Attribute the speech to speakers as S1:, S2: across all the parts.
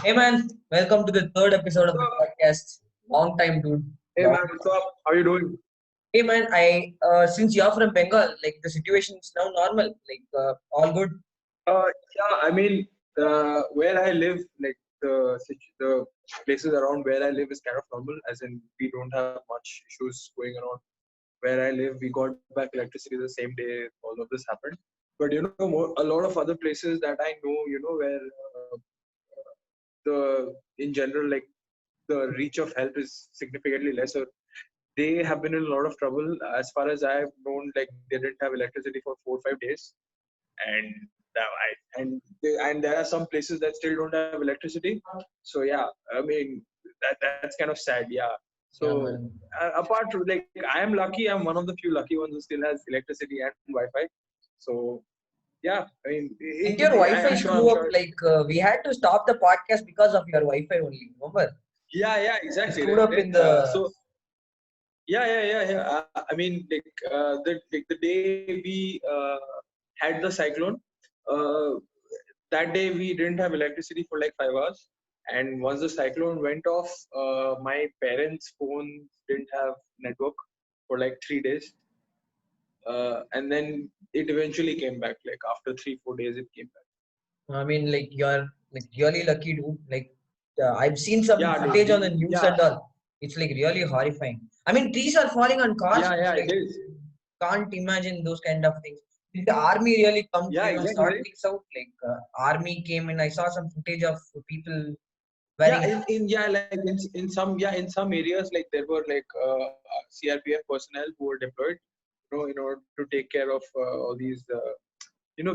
S1: Hey man, welcome to the third episode of the podcast. Long time, dude.
S2: Hey
S1: Long.
S2: man, what's up? How you doing?
S1: Hey man, I since you're from Bengal, like the situation is now normal, all good.
S2: Yeah, I mean, where I live, like the places around where I live is kind of normal, as in we don't have much issues going around. Where I live, we got back electricity the same day all of this happened. But a lot of other places that I know, where in general, like the reach of help is significantly lesser. They have been in a lot of trouble. As far as I've known, like they didn't have electricity for 4 or 5 days, and and there are some places that still don't have electricity. So yeah, I mean that's kind of sad. Yeah.
S1: Yeah,
S2: So
S1: man.
S2: apart from, like, I am lucky. I'm one of the few lucky ones who still has electricity and Wi-Fi. So yeah, I mean,
S1: Did your Wi-Fi
S2: I'm
S1: screw up?
S2: sure.
S1: We had to stop the podcast because of your Wi-Fi only. Remember?
S2: Yeah,
S1: It
S2: exactly,
S1: screwed up
S2: right.
S1: in the.
S2: So yeah. I mean, the day we had the cyclone, uh, that day we didn't have electricity for like 5 hours. And once the cyclone went off, my parents' phone didn't have network for like 3 days. And then it eventually came back. Like after 3 4 days, it came back.
S1: I mean, like you're like really lucky, dude. I've seen some
S2: Yeah,
S1: footage on the
S2: dude.
S1: news
S2: Yeah,
S1: and all. It's like really horrifying. I mean, trees are falling on cars.
S2: yeah,
S1: It's
S2: it
S1: like
S2: is.
S1: can't imagine those kind of things. Did the army really come to
S2: Yeah, exactly,
S1: sort
S2: right.
S1: things out? Army came in. I saw some footage of people
S2: Yeah,
S1: wearing.
S2: in yeah, like in some areas, like there were like CRPF personnel who were deployed, in order to take care of all these,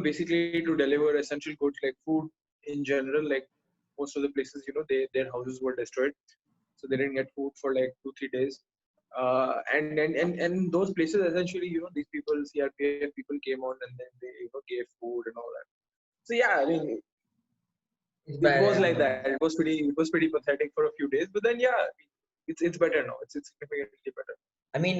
S2: basically to deliver essential goods like food in general. Like most of the places, their houses were destroyed, so they didn't get food for like 2 3 days. And those places essentially, these people, CRPF people, came on, and then they gave food and all that. So yeah, I mean,
S1: It's
S2: it was
S1: bad.
S2: like that. It was pretty pathetic for a few days, but then yeah, it's better now. It's significantly better.
S1: I mean,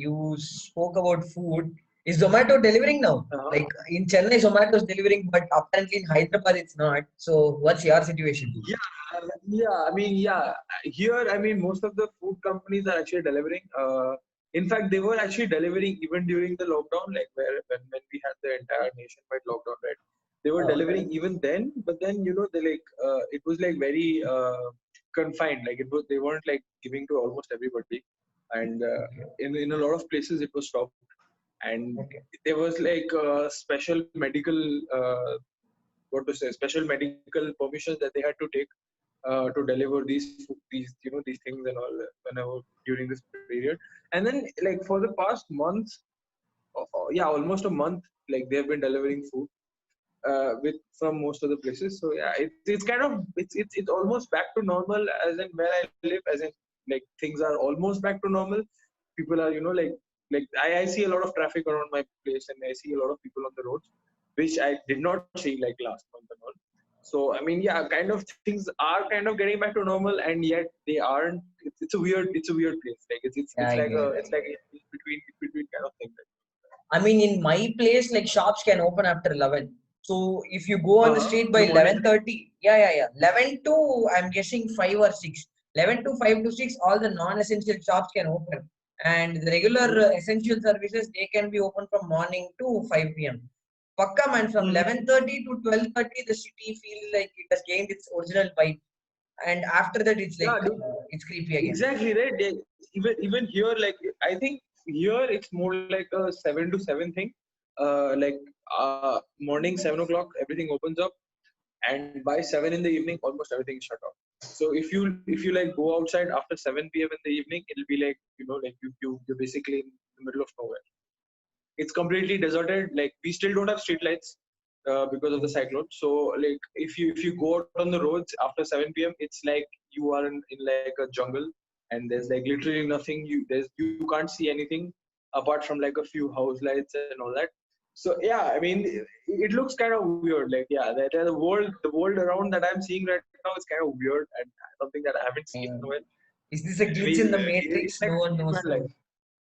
S1: you spoke about food. Is Zomato delivering now?
S2: Uh-huh.
S1: Like in Chennai, Zomato is delivering, but apparently in Hyderabad it's not. So what's your situation?
S2: Yeah. I mean, yeah. Here, I mean, most of the food companies are actually delivering. In fact, they were actually delivering even during the lockdown, like when we had the entire nationwide lockdown, right? They were
S1: Okay.
S2: delivering even then, but then they like it was like very confined. Like they weren't like giving to almost everybody, and
S1: Okay.
S2: in a lot of places it was stopped. And
S1: Okay.
S2: there was like special medical, what to say, special medical permissions that they had to take to deliver these things and all, whenever during this period. And then, like, for the past month, yeah, almost a month, like they have been delivering food with from most of the places. So yeah, it's kind of it's almost back to normal, as in where I live, as in, like, things are almost back to normal. People are, I see a lot of traffic around my place, and I see a lot of people on the roads, which I did not see like last month and all. So I mean, yeah, kind of things are kind of getting back to normal, and yet they aren't. It's a weird place. Like
S1: Yeah,
S2: it's
S1: I
S2: like
S1: get
S2: a
S1: it. I
S2: it's
S1: get
S2: like
S1: it.
S2: a between kind of thing.
S1: I mean, in my place, like shops can open after 11. So if you go on the
S2: Uh-huh.
S1: street
S2: In
S1: by
S2: the morning.
S1: 11:30, yeah. 11 to I'm guessing 5 or 6. 11 to 5 to 6, all the non-essential shops can open. And the regular essential services, they can be open from morning to 5 p.m. Pakka man, from
S2: Mm-hmm.
S1: 11:30 to 12:30, the city feels like it has gained its original vibe. And after that, it's
S2: Yeah, dude.
S1: it's creepy again.
S2: Exactly, right. Even here, like, I think here it's more like a 7 to 7 thing. Like, morning 7 o'clock, everything opens up, and by 7 in the evening, almost everything is shut off. So if you like go outside after 7 p.m. in the evening, it'll be like, like you're basically in the middle of nowhere. It's completely deserted. Like, we still don't have street lights because of the cyclone. So, like, if you go out on the roads after 7 p.m., it's like you are in like a jungle, and there's like literally nothing. You can't see anything apart from like a few house lights and all that. So yeah, I mean, it looks kind of weird. Like, yeah, the world around that I'm seeing right now is kind of weird, and something that I haven't seen in a while.
S1: Is this a
S2: We,
S1: glitch in the
S2: it's
S1: matrix?
S2: like
S1: No one knows,
S2: different life.
S1: bro.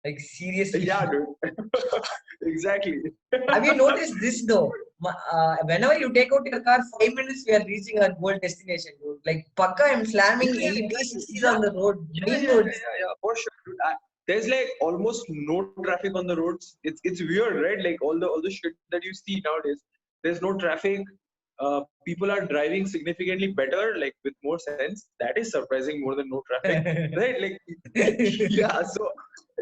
S1: Like seriously.
S2: Yeah, dude. Exactly.
S1: Have you noticed this though? Whenever you take out your car, 5 minutes we are reaching our goal destination, dude. Like Pakka, I'm slamming
S2: Yeah,
S1: 80,
S2: exactly.
S1: 60s
S2: Yeah,
S1: on the road,
S2: yeah,
S1: main
S2: yeah, yeah,
S1: roads.
S2: yeah, yeah, for sure, dude. There's like almost no traffic on the roads. It's weird, right? Like all the shit that you see nowadays. There's no traffic. People are driving significantly better, like with more sense. That is surprising more than no traffic, right? Like, yeah. So,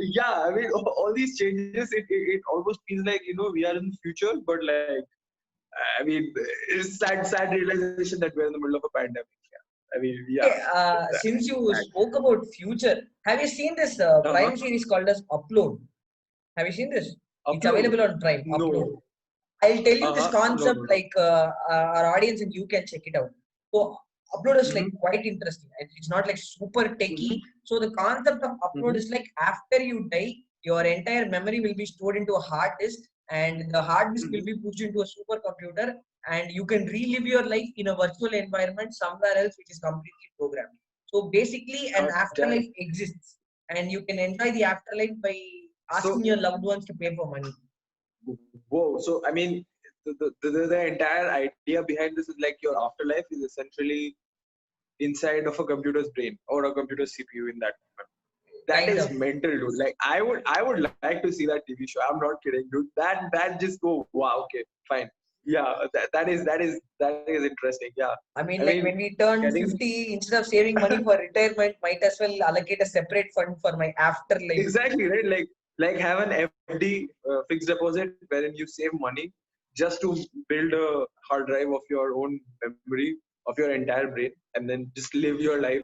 S2: yeah. I mean, all these changes, it almost feels like we are in the future, but like, I mean, it's sad realization that we're in the middle of a pandemic. Yeah. I mean, yeah.
S1: Okay, since you
S2: Sad.
S1: spoke about future, have you seen this
S2: Uh-huh.
S1: Prime series called as Upload? Have you seen this? It's
S2: Upload?
S1: available on Prime. Upload.
S2: No.
S1: I'll tell you this
S2: No,
S1: concept
S2: no, no.
S1: like our audience and you can check it out. So upload is like
S2: Mm-hmm.
S1: quite interesting. And it's not like super techy.
S2: Mm-hmm.
S1: So the concept of upload
S2: Mm-hmm.
S1: is like after you die, your entire memory will be stored into a hard disk, and the hard disk will
S2: Mm-hmm.
S1: be pushed into a supercomputer, and you can relive your life in a virtual environment somewhere else which is completely programmed. So basically an
S2: Damn.
S1: afterlife exists, and you can enjoy the afterlife by asking
S2: So,
S1: your loved ones to pay for money.
S2: whoa. So, I mean, the entire idea behind this is like your afterlife is essentially inside of a computer's brain or a computer's CPU in that moment. That
S1: Kind
S2: is
S1: of.
S2: mental, dude. Like, I would like to see that TV show. I'm not kidding, dude. That just go, wow, okay, fine. Yeah, that is interesting. Yeah.
S1: I
S2: I
S1: mean, like
S2: mean,
S1: when we turn
S2: getting
S1: 50, instead of saving money for retirement, might as well allocate a separate fund for my afterlife.
S2: exactly right. Like have an FD, fixed deposit, wherein you save money just to build a hard drive of your own memory of your entire brain, and then just live your life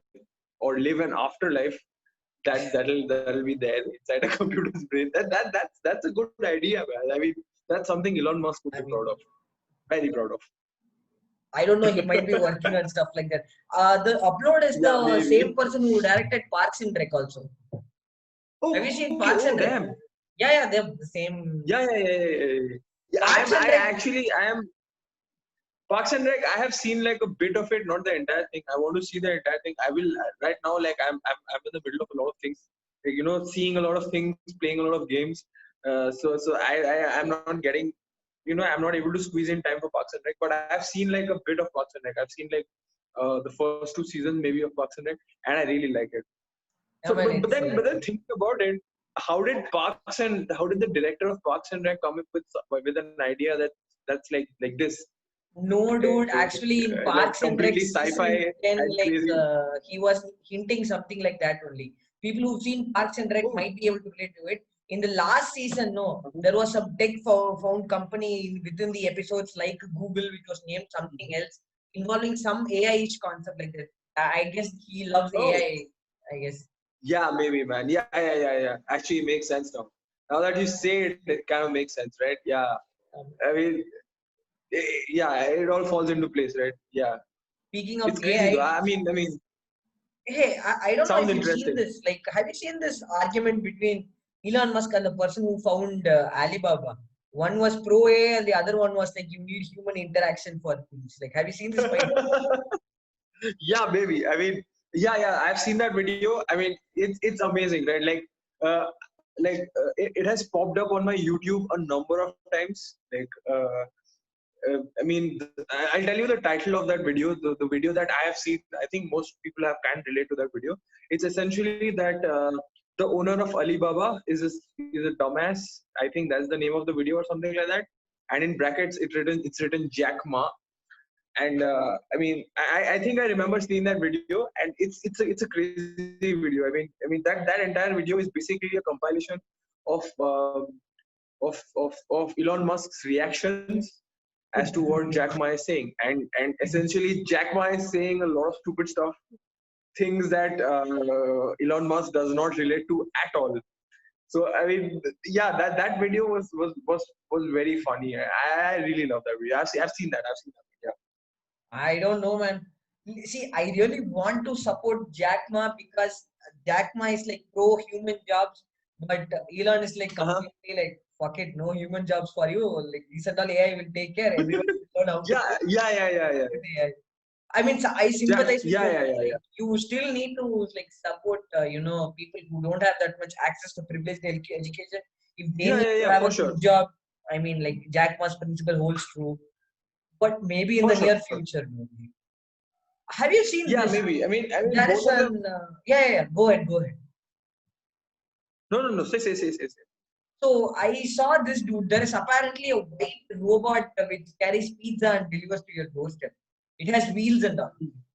S2: or live an afterlife that'll be there inside a computer's brain. That's a good idea, man. I mean, that's something Elon Musk would be
S1: I
S2: proud
S1: mean,
S2: of. Very proud of.
S1: I don't know, he might be working on stuff like that. The upload is
S2: Yeah,
S1: the same
S2: maybe.
S1: person who directed Parks and Rec also. Have you
S2: Oh,
S1: seen
S2: okay.
S1: Parks
S2: Oh,
S1: and Rec?
S2: damn.
S1: Yeah, they're the same.
S2: Yeah, yeah, yeah, yeah, yeah. Yeah, Yeah,
S1: Parks and
S2: I
S1: Rec.
S2: actually, I am Parks and Rec. I have seen like a bit of it, not the entire thing. I want to see the entire thing. I will right now. Like I'm in the middle of a lot of things. Like, seeing a lot of things, playing a lot of games. So I'm not getting. I'm not able to squeeze in time for Parks and Rec. But I've seen like a bit of Parks and Rec. I've seen like the first two seasons maybe of Parks and Rec, and I really like it.
S1: I
S2: So,
S1: mean, it's
S2: but then thinking about it, how did the director of Parks and Rec come up with an idea that's like this?
S1: no, dude. Actually, in
S2: Like
S1: Parks and Rec
S2: completely
S1: season
S2: sci-fi
S1: 10,
S2: and
S1: like
S2: crazy.
S1: he was hinting something like that only. People who've seen Parks and Rec
S2: Oh,
S1: might be able to relate to it. In the last season, no,
S2: uh-huh.
S1: there was some tech found company within the episodes like Google, which was named something else, involving some AI-ish concept like that. I guess he loves AI,
S2: Oh,
S1: I guess.
S2: yeah, maybe, man. Yeah. Actually, it makes sense now. Now that you say it, it kind of makes sense, right? Yeah.
S1: Um,
S2: I mean, yeah, it all falls into place, right? Yeah.
S1: Speaking of
S2: It's crazy though.
S1: AI,
S2: I mean,
S1: hey, I don't know
S2: sounds
S1: if you've seen
S2: interesting.
S1: this. Like, have you seen this argument between Elon Musk and the person who found Alibaba? One was pro AI, and the other one was like, you need human interaction for things. Like, have you seen this fight?
S2: Yeah, maybe. I mean, yeah. I've seen that video. I mean, it's amazing, right? Uh, it has popped up on my YouTube a number of times. I mean, I'll tell you the title of that video. The video that I have seen, I think most people have can relate to that video. It's essentially that the owner of Alibaba is a dumbass. I think that's the name of the video or something like that. And in brackets, it's written Jack Ma. And I think I remember seeing that video, and it's a crazy video. I mean that entire video is basically a compilation of of Elon Musk's reactions as to what Jack Ma is saying, and essentially Jack Ma is saying a lot of stupid stuff, things that Elon Musk does not relate to at all. So I mean, yeah, that video was very funny. I really love that video. I've seen that. I've seen that. Yeah.
S1: I don't know, man. See, I really want to support Jack Ma because Jack Ma is like pro human jobs, but Elon is like
S2: Uh-huh.
S1: completely like fuck it, no human jobs for you. Like these and all AI will take care. Everyone will learn how to
S2: Yeah,
S1: code
S2: yeah, yeah, yeah, yeah.
S1: with AI. I mean, so I
S2: Yeah,
S1: sympathize with
S2: yeah,
S1: you.
S2: yeah, yeah, yeah.
S1: You still need to like support, people who don't have that much access to privileged education. If they
S2: Yeah,
S1: need
S2: yeah,
S1: to
S2: yeah,
S1: have
S2: for
S1: a
S2: sure.
S1: good job, I mean, like Jack Ma's principle holds true. But maybe in
S2: For
S1: the
S2: sure.
S1: near future, maybe. Have you seen
S2: Yeah,
S1: this?
S2: maybe. I mean,
S1: There is
S2: both of them.
S1: an yeah. Go ahead, go ahead.
S2: No, no, no. Say.
S1: So I saw this dude. There is apparently a white robot which carries pizza and delivers to your doorstep. It has wheels and all.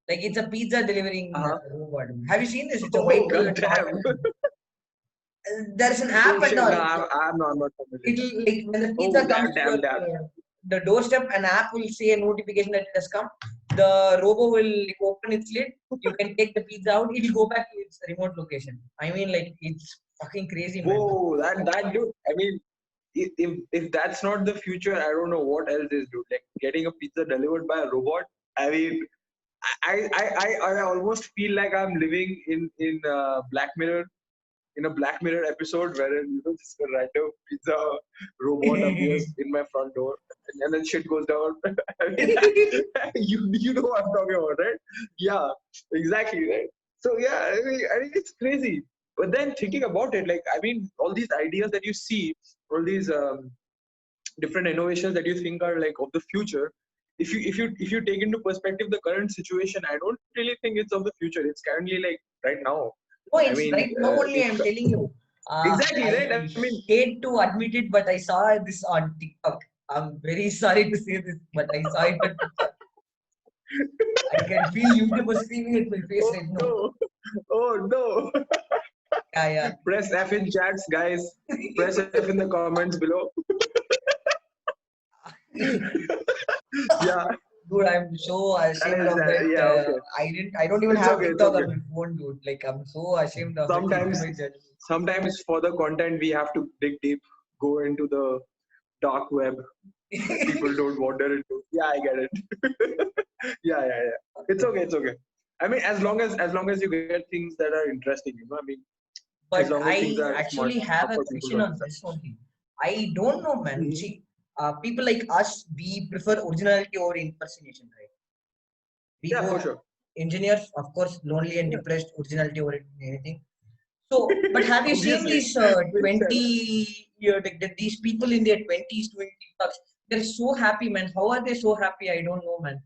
S1: Like it's a pizza delivering
S2: Uh-huh.
S1: robot. Have you seen this? It's a
S2: Oh,
S1: white color toy.
S2: goddamn.
S1: There's an
S2: Oh
S1: app and
S2: shit. No,
S1: all.
S2: I'm not familiar.
S1: It'll like when the pizza
S2: Oh,
S1: comes
S2: damn,
S1: to your
S2: damn, damn.
S1: the doorstep, an app will say a notification that it has come. The robo will like, open its lid. You can take the pizza out. It'll go back to its remote location. I mean, like it's fucking crazy, man.
S2: Whoa, that dude. I mean, if that's not the future, I don't know what else is, dude. Like getting a pizza delivered by a robot. I mean, I almost feel like I'm living in Black Mirror, in a Black Mirror episode wherein just a random pizza robot appears in my front door and then shit goes down. I mean, you know what I'm talking about, right? Yeah, exactly, right. So yeah, I mean it's crazy. But then thinking about it, like I mean, all these ideas that you see, all these different innovations that you think are like of the future. If you take into perspective the current situation, I don't really think it's of the future. It's currently like right now.
S1: No,
S2: I
S1: it's
S2: mean,
S1: right now only I'm telling you.
S2: exactly, right?
S1: I
S2: I mean,
S1: hate to admit it, but I saw this on TikTok. I'm very sorry to say this, but I saw it on TikTok. I can feel YouTube was screaming at my face
S2: oh
S1: right now.
S2: no, oh no.
S1: Yeah,
S2: Press F in chats, guys. Press F in the comments below.
S1: yeah.
S2: Yeah,
S1: Dude, I'm so
S2: that
S1: ashamed
S2: is
S1: of
S2: that.
S1: that.
S2: Yeah, okay.
S1: I don't even
S2: It's
S1: have
S2: okay. It's
S1: TikTok
S2: okay.
S1: on my phone, dude. Like, I'm so ashamed of it. It's
S2: Sometimes,
S1: my journey.
S2: sometimes for the content we have to dig deep, go into the dark web that people don't wander into. Yeah, I get it. Yeah. It's okay. It's okay. I mean, as long as you get things that are interesting, I mean, as
S1: But
S2: long as things
S1: I
S2: are smart
S1: actually
S2: enough
S1: have a
S2: for people to
S1: question on
S2: understand.
S1: this only. I don't know, man.
S2: Mhm.
S1: See, people like us, we prefer originality over impersonation, right? We
S2: Yeah, for
S1: go
S2: sure.
S1: engineers, of course, lonely and
S2: Yeah,
S1: depressed, originality over anything. So, but have you seen
S2: obviously.
S1: these
S2: Makes sense.
S1: 20-year, these people in their 20s doing TikToks? They're so happy, man. How are they so happy? I don't know, man.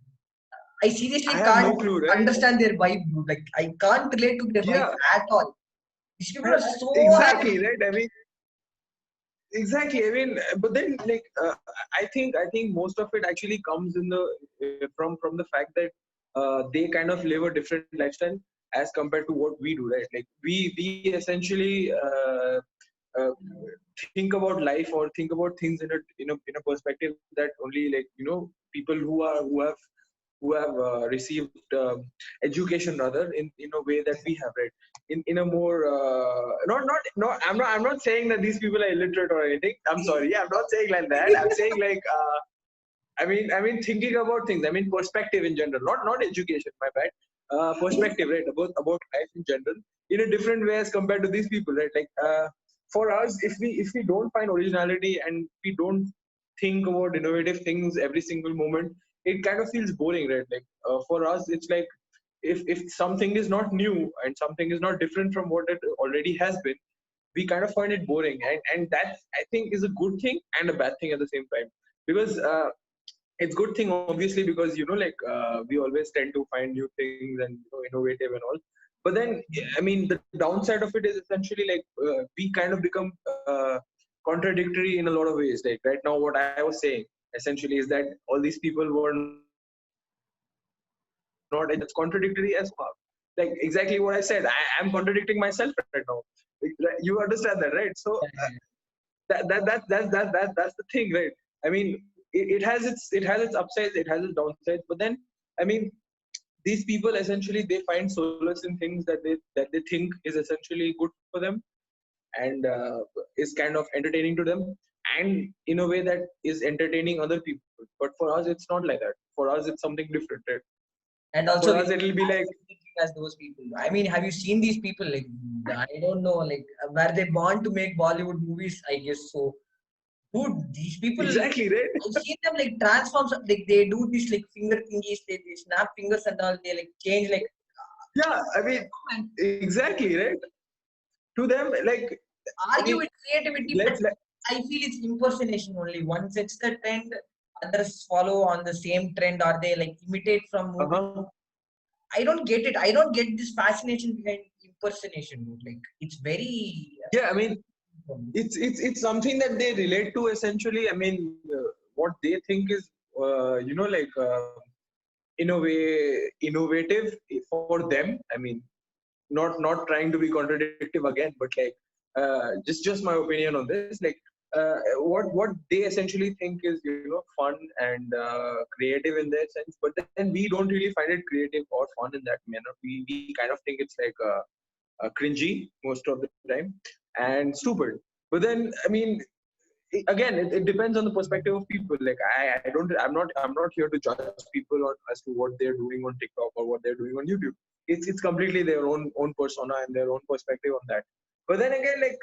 S1: I
S2: I
S1: seriously
S2: have no
S1: can't
S2: clue, right?
S1: understand their vibe, dude. Like, I can't relate to their vibe
S2: Yeah,
S1: at all. These people are so
S2: exactly,
S1: happy.
S2: right? I mean, exactly. I mean, but then like I think most of it actually comes in the from the fact that they kind of live a different lifestyle as compared to what we do, right? Like we essentially uh, think about life or think about things in a perspective that only like people who have received education rather in a way that we have, right? In a more not I'm not saying that these people are illiterate or anything. I'm sorry. Yeah, I'm not saying like that. I'm saying like I mean thinking about things. I mean perspective in general, not education. My bad. Perspective, right? About life in general in a different way as compared to these people, right? Like for us, if we don't find originality and we don't think about innovative things every single moment, it kind of feels boring, right? Like for us, it's like if something is not new and something is not different from what it already has been, we kind of find it boring, and that I think is a good thing and a bad thing at the same time, because it's good thing obviously because like we always tend to find new things and innovative and all. But then I mean the downside of it is essentially like we kind of become contradictory in a lot of ways. Like right now what I was saying essentially is that all these people were not that's contradictory as fuck. Like exactly what I said, I'm contradicting myself right now. Like, you understand that, right? So that's the thing, right? I mean, it has its upsides, it has its downsides, but then I mean, these people essentially they find solace in things that they think is essentially good for them and is kind of entertaining to them, and in a way that is entertaining other people. But for us, it's not like that. For us, it's something different, right?
S1: And also,
S2: For
S1: we
S2: us,
S1: don't
S2: it'll be
S1: have
S2: like,
S1: the same thinking as those people. I mean, have you seen these people? Like, I don't know, like, were they born to make Bollywood movies? I guess so. Dude, these people,
S2: Exactly, right?
S1: I've seen them like transform, like they do this like finger thingies, they snap fingers and all, they like change like,
S2: Yeah, I mean,
S1: man,
S2: exactly, right? To them, like, I
S1: argue
S2: mean,
S1: with creativity, but
S2: let
S1: I feel it's impersonation only. One sets the trend, others follow on the same trend, or they like imitate from movie.
S2: uh-huh.
S1: I don't get it. I don't get this fascination behind impersonation, dude. Like it's very.
S2: Yeah, I mean, it's something that they relate to essentially. I mean, what they think is, like, in a way, innovative for them. I mean, not trying to be contradictive again, but like, just my opinion on this. Like, what they essentially think is, fun and creative in their sense, but then we don't really find it creative or fun in that manner. We kind of think it's like cringy most of the time and stupid. But then, I mean, again, it depends on the perspective of people. Like, I'm not here to judge people on as to what they're doing on TikTok or what they're doing on YouTube. It's completely their own persona and their own perspective on that. But then again, like,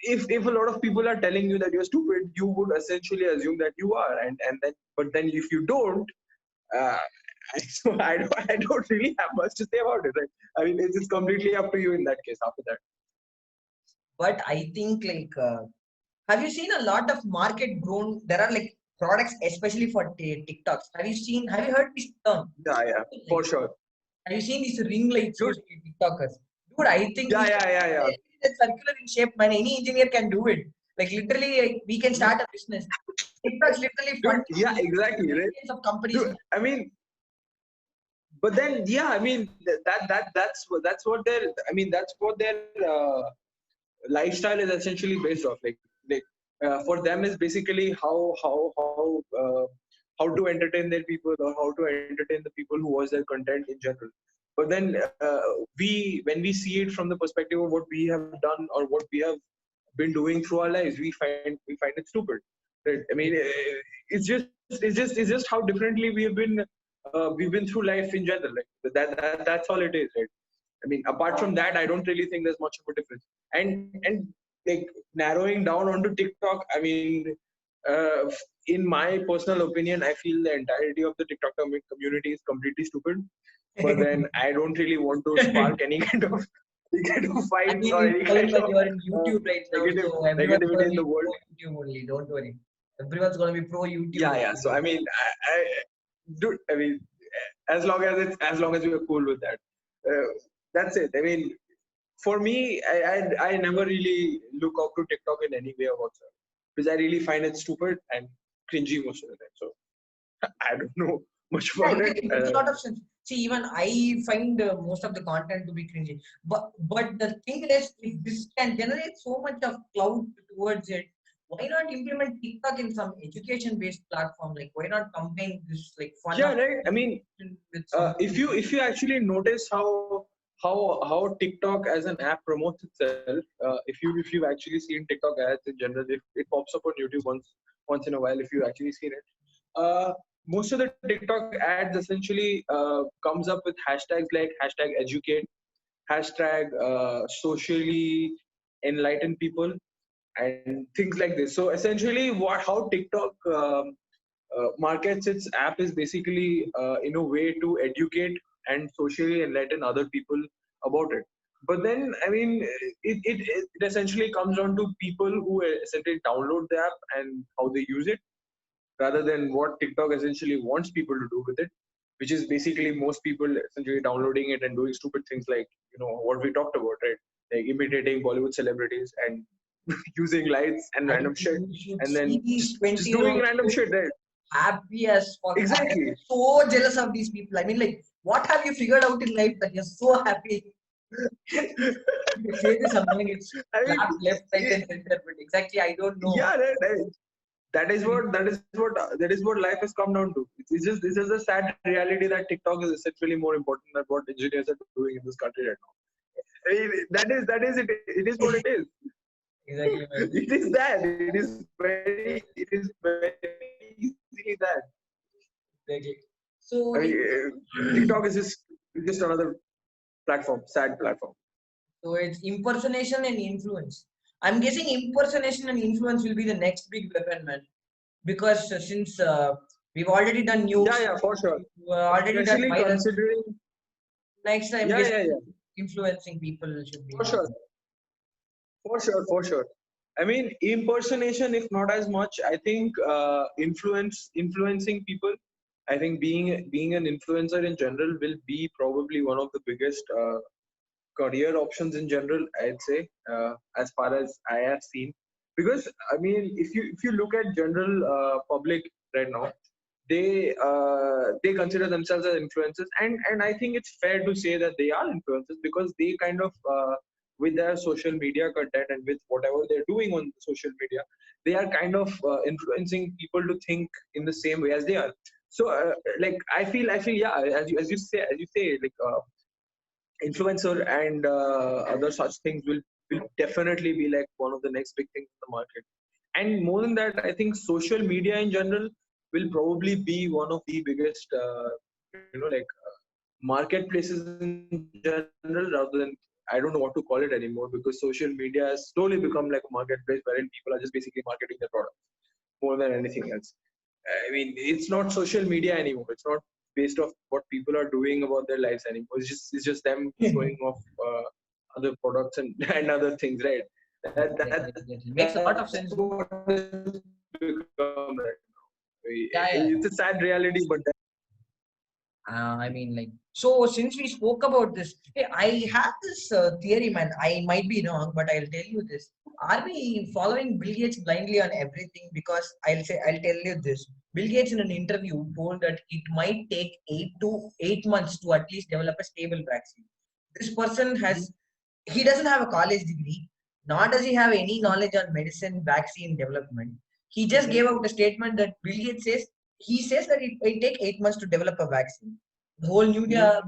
S2: if a lot of people are telling you that you're stupid, you would essentially assume that you are, and then, but then if you don't, uh, so I don't really have much to say about it, right? I mean, it's completely up to you in that case after that.
S1: But I think like, have you seen a lot of market grown? There are like products especially for TikToks. Have you seen? Have you heard this term?
S2: Yeah,
S1: Like,
S2: for sure.
S1: have you seen these ring lights
S2: Dude,
S1: used in TikTokers? Dude, I think
S2: yeah,
S1: we
S2: yeah, yeah, yeah.
S1: it's circular in shape, man. Any engineer can do it. Like literally, like, we can start a business. TikTok's literally
S2: Dude,
S1: funding
S2: yeah, exactly, right?
S1: millions of companies.
S2: Dude, I mean, but then, yeah, I mean, that's what their, I mean, that's what their lifestyle is essentially based off. Like, for them is basically how to entertain their people, or how to entertain the people who watch their content in general. But then, when we see it from the perspective of what we have done or what we have been doing through our lives, we find it stupid. Right? I mean, it's just how differently we've been through life in general. Like, that's all it is, right? I mean, apart from that, I don't really think there's much of a difference. And like, narrowing down onto TikTok, I mean, uh, in my personal opinion, I feel the entirety of the TikTok community is completely stupid. But then I don't really want to spark any kind of
S1: I
S2: fights
S1: mean,
S2: or
S1: it's
S2: any
S1: fine,
S2: kind
S1: but
S2: of
S1: you are in
S2: uh,
S1: YouTube right now,
S2: negative
S1: so everyone's
S2: negativity
S1: gonna
S2: in the
S1: be
S2: world.
S1: pro YouTube only. Don't worry. Everyone's gonna be pro YouTube
S2: Yeah. So
S1: only.
S2: I mean, dude, I mean, as long as we are cool with that, uh, that's it. I mean, for me, I never really look up to TikTok in any way or whatsoever, because I really find it stupid and cringy most of the time. So I don't know much
S1: Yeah,
S2: about it.
S1: it makes a lot of sense. See, even I find most of the content to be cringy. But the thing is, if this can generate so much of cloud towards it, why not implement TikTok in some education-based platform? Like, why not combine this like fun
S2: Yeah,
S1: of
S2: right. I mean,
S1: with something?
S2: if you actually notice how TikTok as an app promotes itself, if you've actually seen TikTok ads in general, if it pops up on YouTube once in a while, if you actually seen it, most of the TikTok ads essentially comes up with hashtags like hashtag educate, hashtag socially enlighten people, and things like this. So essentially, how TikTok markets its app is basically in a way to educate and socially enlighten other people about it. But then, I mean, it essentially comes down to people who essentially download the app and how they use it, rather than what TikTok essentially wants people to do with it, which is basically most people essentially downloading it and doing stupid things like, what we talked about, right? Like imitating Bollywood celebrities and using lights and
S1: I
S2: random
S1: think
S2: shit,
S1: you should
S2: and
S1: see
S2: then
S1: these
S2: just doing
S1: 20-year-olds
S2: random shit, right?
S1: happy as fuck. I'm
S2: Exactly.
S1: so jealous of these people. I mean, like, what have you figured out in life that you're so happy? You can say this among it's
S2: I mean,
S1: clap left, right,
S2: it,
S1: and center, but exactly, I don't know.
S2: yeah, that is what life has come down to. It's just this is a sad reality that TikTok is essentially more important than what engineers are doing in this country right now. I mean, that is it. It is what it is.
S1: Exactly, man.
S2: It is that. It is very easily that.
S1: Exactly.
S2: I
S1: So,
S2: mean,
S1: like,
S2: TikTok is just another platform, sad platform.
S1: so it's impersonation and influence. I'm guessing impersonation and influence will be the next big weapon, man. Because since we've already done nukes,
S2: Yeah, for sure.
S1: we've already done
S2: Especially
S1: virus.
S2: considering,
S1: Next, I'm
S2: yeah,
S1: guessing
S2: yeah, yeah,
S1: influencing people should be
S2: for
S1: there.
S2: sure. For sure. I mean, impersonation, if not as much, I think influencing people. I think being an influencer in general will be probably one of the biggest career options in general. I'd say, as far as I have seen, because I mean, if you look at general public right now, they consider themselves as influencers, and I think it's fair to say that they are influencers because they kind of with their social media content and with whatever they're doing on social media, they are kind of influencing people to think in the same way as they are. So like I feel yeah, as you say like influencer and other such things will definitely be like one of the next big things in the market. And more than that, I think social media in general will probably be one of the biggest like marketplaces in general, rather than, I don't know what to call it anymore, because social media has slowly become like a marketplace wherein people are just basically marketing their products more than anything else. I mean, it's not social media anymore. It's not based off what people are doing about their lives anymore. It's just them showing off other products and, and other things, right?
S1: Exactly. Makes a
S2: That's
S1: lot of
S2: what
S1: sense.
S2: it's become right now.
S1: Yeah,
S2: It's a
S1: yeah.
S2: sad reality, but
S1: I mean, like, so since we spoke about this, hey, I have this theory, man. I might be wrong, but I'll tell you this. Are we following Bill Gates blindly on everything? Because I'll tell you this. Bill Gates in an interview told that it might take 8 months to at least develop a stable vaccine. This person he doesn't have a college degree, nor does he have any knowledge on medicine, vaccine development. He just gave out a statement that Bill Gates says he says that it take 8 months to develop a vaccine. The whole media,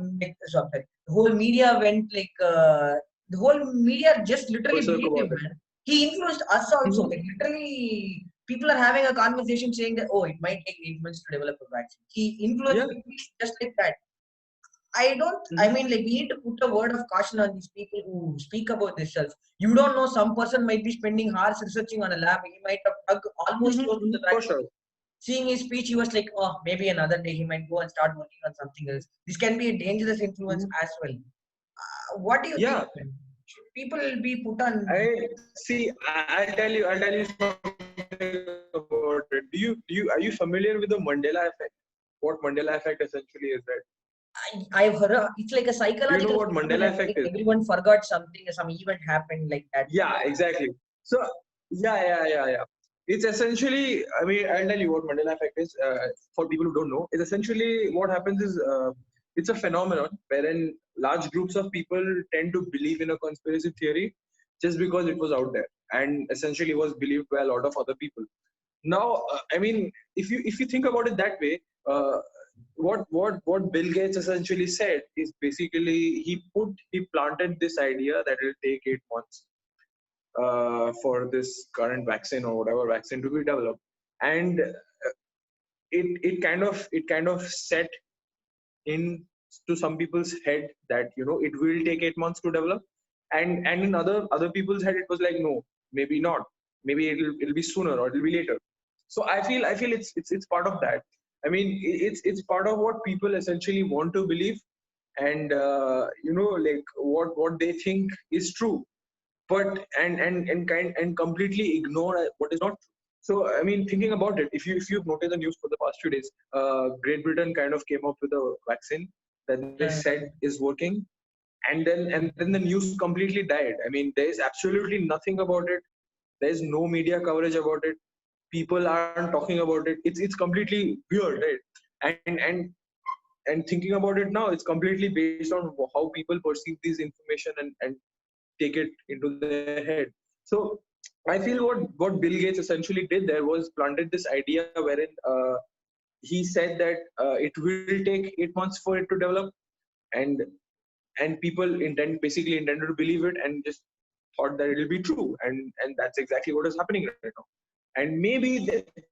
S1: sorry, the whole media went like the whole media just literally
S2: berserk
S1: believed him,
S2: about it.
S1: man. He influenced us also. Like literally, people are having a conversation saying that it might take 8 months to develop a vaccine. He influenced
S2: Yeah.
S1: people just like that. I don't, I
S2: Mhm.
S1: mean, like, we need to put a word of caution on these people who speak about themselves. You don't know, some person might be spending hours researching on a lab. He might have dug almost close to the
S2: For
S1: vaccine.
S2: sure.
S1: Seeing his speech, he was like, oh, maybe another day he might go and start working on something else. This can be a dangerous influence
S2: Mhm.
S1: as well. What do you think,
S2: Yeah.
S1: man? Should people be put on?
S2: I see. I'll tell you something about it. Are you familiar with the Mandela effect? What Mandela effect essentially is, right?
S1: I've heard it's like a
S2: Do you know
S1: psychological
S2: what Mandela
S1: phenomenon, right?
S2: effect is?
S1: Everyone forgot something, some event happened like that.
S2: Yeah, exactly. So yeah. It's essentially, I mean, I'll tell you what Mandela effect is. For people who don't know, it's essentially what happens is it's a phenomenon wherein large groups of people tend to believe in a conspiracy theory just because it was out there and essentially was believed by a lot of other people. Now, I mean, if you think about it that way, uh, what Bill Gates essentially said is basically he planted this idea that it will take 8 months for this current vaccine or whatever vaccine to be developed, and it kind of set in to some people's head that it will take 8 months to develop, and in other people's head it was like, no, maybe not, maybe it'll be sooner or it'll be later. So I feel it's part of that. I mean, it's part of what people essentially want to believe, and like what they think is true, but and completely ignore what is not true. So I mean, thinking about it, if you've noticed the news for the past few days, Great Britain kind of came up with a vaccine that they said is working, and then the news completely died. I mean, there is absolutely nothing about it. There is no media coverage about it. People aren't talking about it. It's completely weird, right? And and and thinking about it now, it's completely based on how people perceive these information and take it into their head. So I feel what Bill Gates essentially did there was planted this idea wherein he said that it will take 8 months for it to develop, and people basically intended to believe it and just thought that it'll be true, and that's exactly what is happening right now. And maybe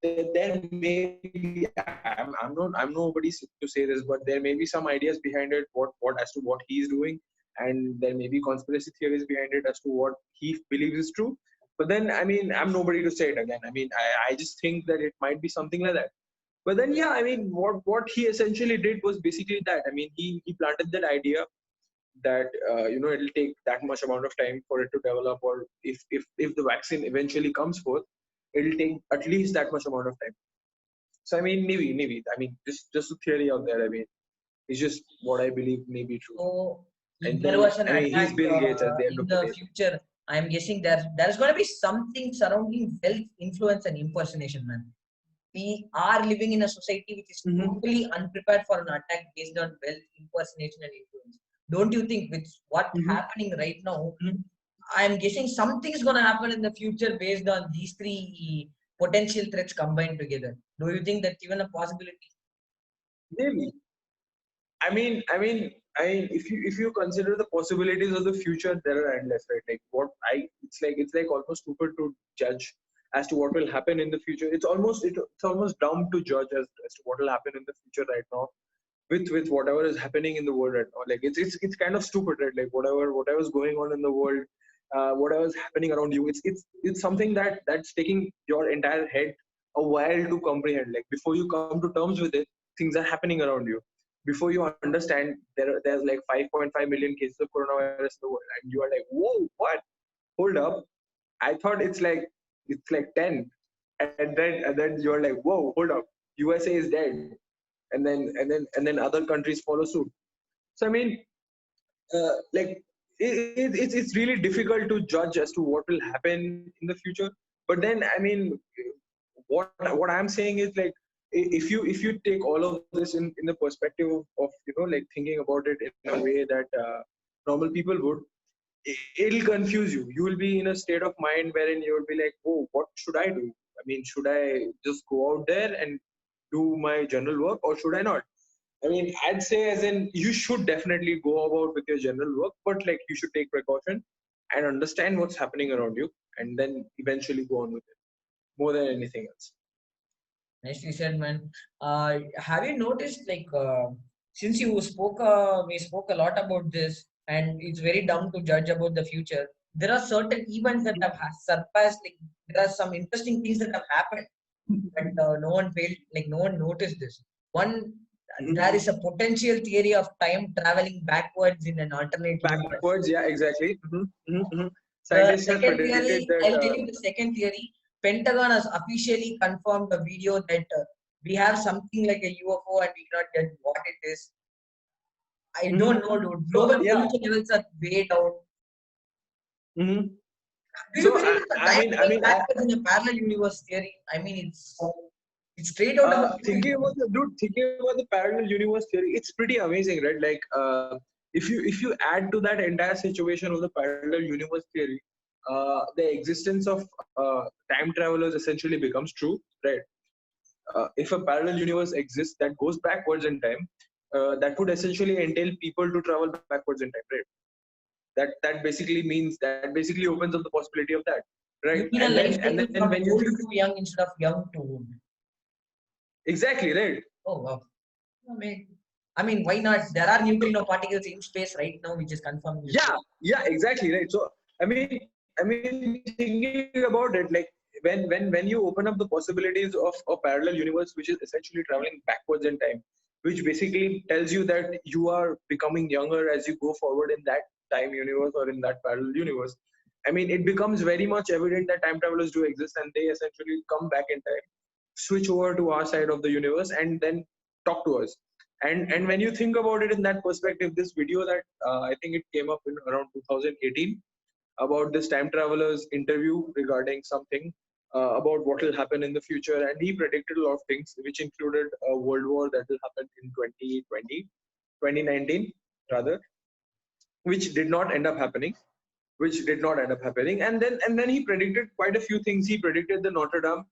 S2: there may be, I'm nobody to say this, but there may be some ideas behind it, what as to what he's doing, and there may be conspiracy theories behind it as to what he believes is true. But then, I mean, I'm nobody to say it again. I mean, I just think that it might be something like that. But then, yeah, I mean, what he essentially did was basically that. I mean, he planted that idea that it'll take that much amount of time for it to develop, or if the vaccine eventually comes forth, it'll take at least that much amount of time. So I mean, maybe. I mean, just a theory out there. I mean, it's just what I believe may be true.
S1: So if
S2: And
S1: there
S2: then,
S1: was an
S2: I mean, he's
S1: attack
S2: Bill Gates at the end
S1: in
S2: of the
S1: the
S2: day.
S1: future, I'm guessing there's going to be something surrounding wealth, influence, and impersonation, man. We are living in a society which is totally unprepared for an attack based on wealth, impersonation, and influence. Don't you think with what's happening right now, I'm guessing something is going to happen in the future based on these three potential threats combined together. Do you think that's even a possibility?
S2: Maybe. If you consider the possibilities of the future, there are endless, right? Like it's like almost stupid to judge as to what will happen in the future. It's almost dumb to judge as to what will happen in the future right now with whatever is happening in the world right now. Like it's kind of stupid, right? Like whatever's going on in the world, whatever's happening around you, it's something that's taking your entire head a while to comprehend. Like before you come to terms with it, things are happening around you. Before you understand, there's like 5.5 million cases of coronavirus in the world, and you are like, whoa, what? Hold up, I thought it's like 10, and then you're like, whoa, hold up, USA is dead, and then other countries follow suit. So I mean, like it's really difficult to judge as to what will happen in the future. But then I mean, what I'm saying is like, if you take all of this in the perspective of like thinking about it in a way that normal people would, it'll confuse you. You will be in a state of mind wherein you will be like, oh, what should I do? I mean, should I just go out there and do my general work, or should I not? I mean, I'd say as in you should definitely go about with your general work, but like you should take precaution and understand what's happening around you, and then eventually go on with it more than anything else.
S1: Nicely said, man. Have you noticed, like, since we spoke a lot about this, and it's very dumb to judge about the future. There are certain events that have surpassed. Like, there are some interesting things that have happened, but no one noticed this. One, there is a potential theory of time traveling backwards in an alternate universe.
S2: Backwards, yeah, exactly.
S1: The
S2: Scientists have
S1: second
S2: predicted
S1: theory,
S2: that.
S1: I'll tell you the second theory. Pentagon has officially confirmed a video that we have something like a UFO and we cannot get what it is. I don't know, dude.
S2: So
S1: Global
S2: yeah.
S1: pollution levels are way down.
S2: Mm-hmm.
S1: Do you
S2: So
S1: believe in the
S2: I
S1: time
S2: mean,
S1: going backwards in a parallel universe theory? I mean, it's straight out of a
S2: thinking about the parallel universe theory, it's pretty amazing, right? Like, if you add to that entire situation of the parallel universe theory, the existence of time travelers essentially becomes true, right? If a parallel universe exists that goes backwards in time, that would essentially entail people to travel backwards in time, right? That basically opens up the possibility of that, right?
S1: you mean a
S2: And
S1: life
S2: then and
S1: cycle
S2: then
S1: from
S2: when you
S1: old
S2: think,
S1: to young instead of young to old.
S2: exactly, right?
S1: Oh wow. I mean, why not? There are neutrino particles in space right now, which is confirmed.
S2: Yeah, exactly, right. So I mean, thinking about it, like when you open up the possibilities of a parallel universe, which is essentially traveling backwards in time, which basically tells you that you are becoming younger as you go forward in that time universe or in that parallel universe. I mean, it becomes very much evident that time travelers do exist, and they essentially come back in time, switch over to our side of the universe, and then talk to us. And when you think about it in that perspective, this video that I think it came up in around 2018 about this time traveler's interview regarding something about what will happen in the future, and he predicted a lot of things, which included a world war that will happen in 2020, 2019 rather, which did not end up happening. And then he predicted quite a few things. He predicted the Notre Dame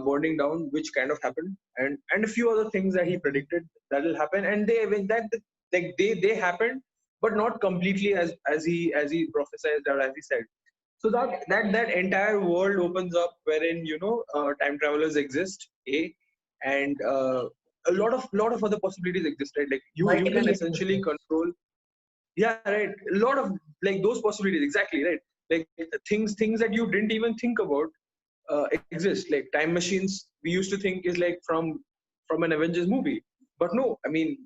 S2: burning down, which kind of happened, and a few other things that he predicted that will happen, and they happened, but not completely as he prophesied or as he said. So that entire world opens up wherein time travelers exist, and a lot of other possibilities exist, right? Like you
S1: Multiple
S2: can essentially
S1: universes.
S2: control. Yeah, right. A lot of like those possibilities, exactly, right. like things that you didn't even think about exist. Like time machines, we used to think is like from an Avengers movie, but no, I mean